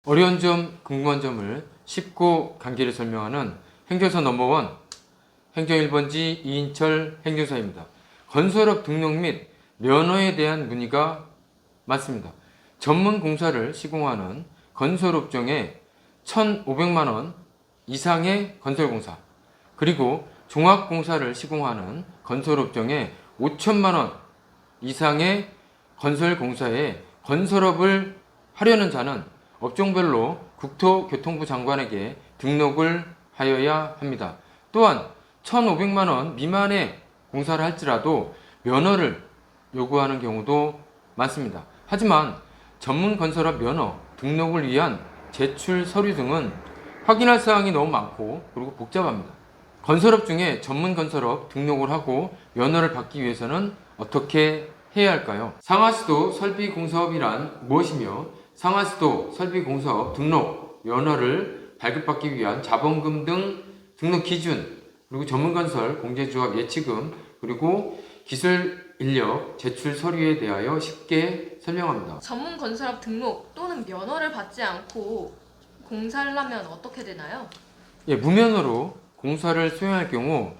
어려운 점, 궁금한 점을 쉽고 간결히 설명하는 행정사 넘버원 행정 1번지 이인철 행정사입니다. 건설업 등록 및 면허에 대한 문의가 많습니다. 전문 공사를 시공하는 건설업종에 1,500만원 이상의 건설공사, 그리고 종합공사를 시공하는 건설업종에 5천만원 이상의 건설공사에 건설업을 하려는 자는 업종별로 국토교통부 장관에게 등록을 하여야 합니다. 또한 1,500만원 미만의 공사를 할지라도 면허를 요구하는 경우도 많습니다. 하지만 전문 건설업 면허 등록을 위한 제출 서류 등은 확인할 사항이 너무 많고 그리고 복잡합니다. 건설업 중에 전문 건설업 등록을 하고 면허를 받기 위해서는 어떻게 해야 할까요? 상하수도 설비공사업이란 무엇이며 상하수도 설비공사업 등록 면허를 발급받기 위한 자본금 등 등록 기준, 그리고 전문건설 공제조합 예치금, 그리고 기술 인력 제출 서류에 대하여 쉽게 설명합니다. 전문 건설업 등록 또는 면허를 받지 않고 공사를 하면 어떻게 되나요? 예, 무면허로 공사를 수행할 경우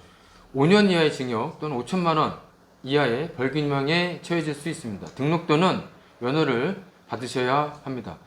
5년 이하의 징역 또는 5천만 원 이하의 벌금형에 처해질 수 있습니다. 등록 또는 면허를 받으셔야 합니다.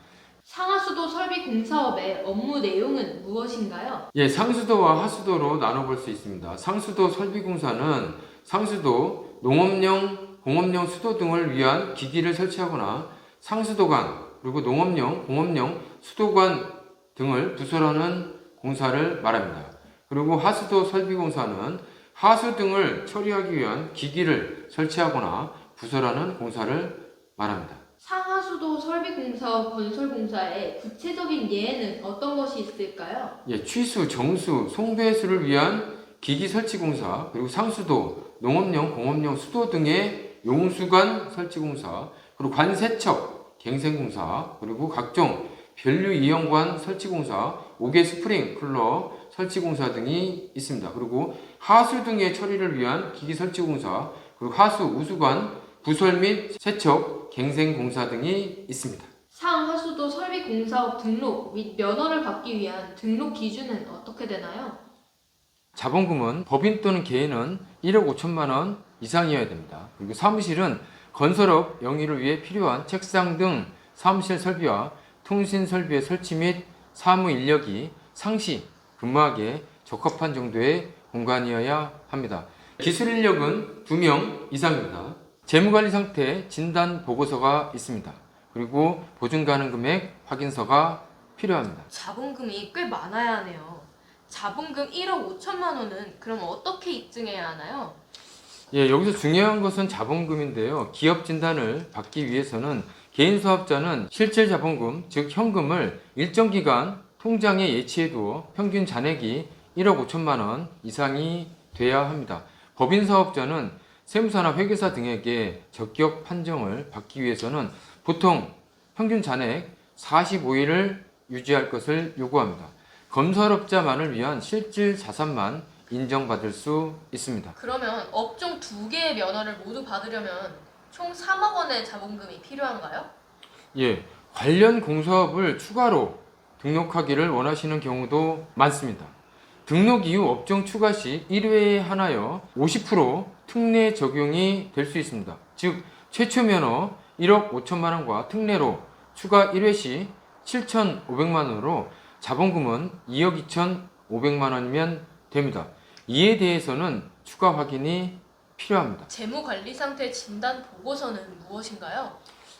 상하수도 설비공사업의 업무 내용은 무엇인가요? 예, 상수도와 하수도로 나눠볼 수 있습니다. 상수도 설비공사는 상수도, 농업용, 공업용 수도 등을 위한 기기를 설치하거나 상수도관, 그리고 농업용, 공업용 수도관 등을 부설하는 공사를 말합니다. 그리고 하수도 설비공사는 하수 등을 처리하기 위한 기기를 설치하거나 부설하는 공사를 말합니다. 상하수도 설비공사업 건설공사의 구체적인 예에는 어떤 것이 있을까요? 예, 취수, 정수, 송배수를 위한 기기 설치 공사, 그리고 상수도, 농업용, 공업용 수도 등의 용수관 설치 공사, 그리고 관세척, 갱생공사, 그리고 각종 변류 이용관 설치 공사, 옥외 스프링클러 설치 공사 등이 있습니다. 그리고 하수 등의 처리를 위한 기기 설치 공사, 그리고 하수 우수관 부설 및 세척, 갱생 공사 등이 있습니다. 상하수도 설비공사업 등록 및 면허를 받기 위한 등록 기준은 어떻게 되나요? 자본금은 법인 또는 개인은 1억 5천만 원 이상이어야 됩니다. 그리고 사무실은 건설업 영위를 위해 필요한 책상 등 사무실 설비와 통신 설비의 설치 및 사무 인력이 상시 근무하기에 적합한 정도의 공간이어야 합니다. 기술 인력은 2명 이상입니다. 재무관리 상태 진단 보고서가 있습니다. 그리고 보증 가능 금액 확인서가 필요합니다. 자본금이 꽤 많아야 하네요. 자본금 1억 5천만 원은 그럼 어떻게 입증해야 하나요? 예, 여기서 중요한 것은 자본금인데요. 기업 진단을 받기 위해서는 개인 사업자는 실질 자본금, 즉 현금을 일정 기간 통장에 예치해 두어 평균 잔액이 1억 5천만 원 이상이 돼야 합니다. 법인 사업자는 세무사나 회계사 등에게 적격 판정을 받기 위해서는 보통 평균 잔액 45일을 유지할 것을 요구합니다. 건설업자만을 위한 실질 자산만 인정받을 수 있습니다. 그러면 업종 2개의 면허를 모두 받으려면 총 3억 원의 자본금이 필요한가요? 예, 관련 공사업을 추가로 등록하기를 원하시는 경우도 많습니다. 등록 이후 업종 추가 시 1회에 한하여 50% 특례 적용이 될 수 있습니다. 즉 최초 면허 1억 5천만 원과 특례로 추가 1회 시 7,500만 원으로 자본금은 2억 2,500만 원이면 됩니다. 이에 대해서는 추가 확인이 필요합니다. 재무관리 상태 진단 보고서는 무엇인가요?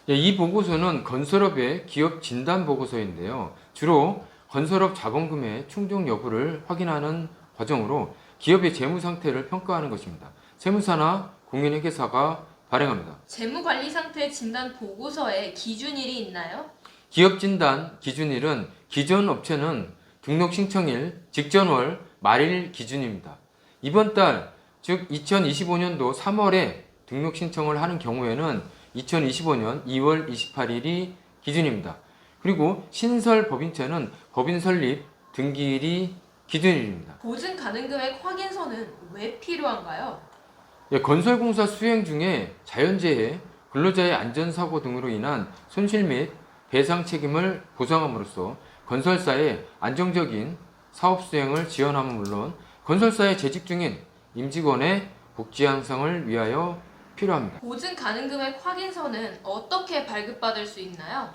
예, 이 보고서는 건설업의 기업 진단 보고서인데요. 주로 건설업 자본금의 충족 여부를 확인하는 과정으로 기업의 재무 상태를 평가하는 것입니다. 세무사나 공인회계사가 발행합니다. 재무관리 상태 진단 보고서에 기준일이 있나요? 기업 진단 기준일은 기존 업체는 등록 신청일 직전월 말일 기준입니다. 이번 달, 즉 2025년도 3월에 등록 신청을 하는 경우에는 2025년 2월 28일이 기준입니다. 그리고 신설 법인체는 법인 설립 등기일이 기준일입니다. 보증 가능 금액 확인서는 왜 필요한가요? 예, 건설공사 수행 중에 자연재해, 근로자의 안전사고 등으로 인한 손실 및 배상 책임을 보상함으로써 건설사의 안정적인 사업 수행을 지원함은 물론 건설사에 재직 중인 임직원의 복지 향상을 위하여 필요합니다. 보증 가능 금액 확인서는 어떻게 발급받을 수 있나요?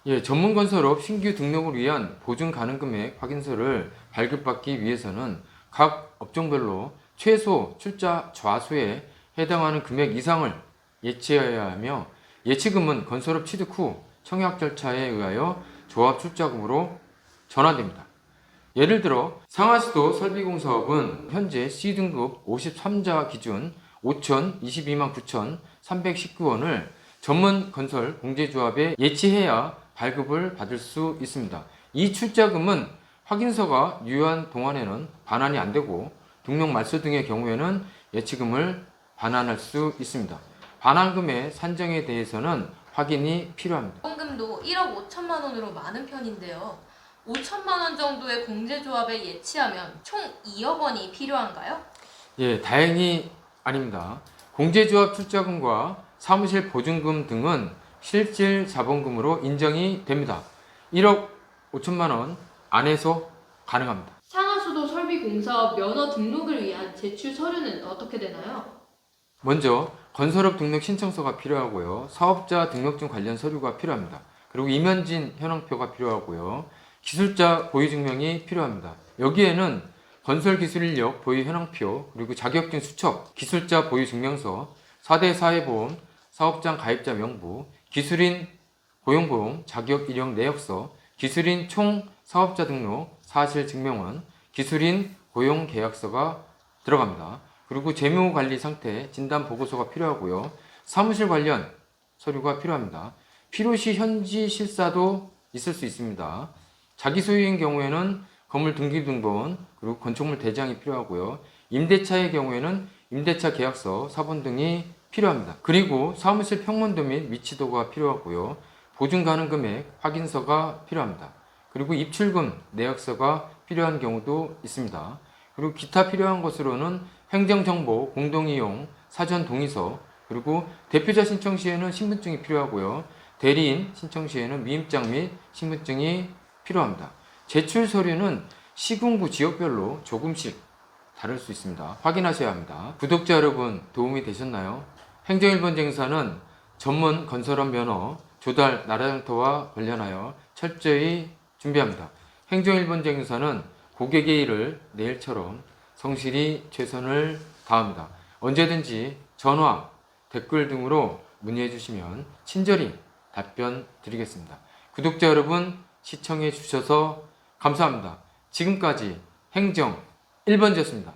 예, 전문 건설업 신규 등록을 위한 보증 가능 금액 확인서를 발급받기 위해서는 각 업종별로 최소 출자 좌수에 해당하는 금액 이상을 예치해야 하며 예치금은 건설업 취득 후 청약 절차에 의하여 조합 출자금으로 전환됩니다. 예를 들어 상하수도 설비공사업은 현재 C등급 53자 기준 5,022만 9,319원을 전문 건설 공제조합에 예치해야 발급을 받을 수 있습니다. 이 출자금은 확인서가 유효한 동안에는 반환이 안 되고 등록 말소 등의 경우에는 예치금을 반환할 수 있습니다. 반환금의 산정에 대해서는 확인이 필요합니다. 자본금도 1억 5천만 원으로 많은 편인데요. 5천만 원 정도의 공제조합에 예치하면 총 2억 원이 필요한가요? 예, 다행히 아닙니다. 공제조합 출자금과 사무실 보증금 등은 실질 자본금으로 인정이 됩니다. 1억 5천만 원 안에서 가능합니다. 상하수도 설비공사업 면허 등록을 위한 제출 서류는 어떻게 되나요? 먼저 건설업 등록 신청서가 필요하고요. 사업자 등록증 관련 서류가 필요합니다. 그리고 이면진 현황표가 필요하고요. 기술자 보유증명이 필요합니다. 여기에는 건설기술인력 보유 현황표, 그리고 자격증 수첩, 기술자 보유증명서, 4대 사회보험, 사업장 가입자 명부, 기술인 고용보험, 자격 이력 내역서, 기술인 총 사업자 등록, 사실증명원, 기술인 고용계약서가 들어갑니다. 그리고 재무관리 상태 진단보고서가 필요하고요. 사무실 관련 서류가 필요합니다. 필요시 현지 실사도 있을 수 있습니다. 자기 소유인 경우에는 건물 등기등본, 그리고 건축물 대장이 필요하고요. 임대차의 경우에는 임대차 계약서, 사본 등이 필요합니다. 그리고 사무실 평면도 및 위치도가 필요하고요. 보증 가능 금액 확인서가 필요합니다. 그리고 입출금 내역서가 필요한 경우도 있습니다. 그리고 기타 필요한 것으로는 행정정보, 공동이용, 사전 동의서, 그리고 대표자 신청 시에는 신분증이 필요하고요. 대리인 신청 시에는 미임장 및 신분증이 필요합니다. 제출 서류는 시군구 지역별로 조금씩 다를 수 있습니다. 확인하셔야 합니다. 구독자 여러분 도움이 되셨나요? 행정일본쟁사는 전문 건설업 면허 조달 나라장터와 관련하여 철저히 준비합니다. 행정일본쟁사는 고객의 일을 내일처럼 성실히 최선을 다합니다. 언제든지 전화, 댓글 등으로 문의해 주시면 친절히 답변 드리겠습니다. 구독자 여러분 시청해 주셔서 감사합니다. 지금까지 행정 1번지였습니다.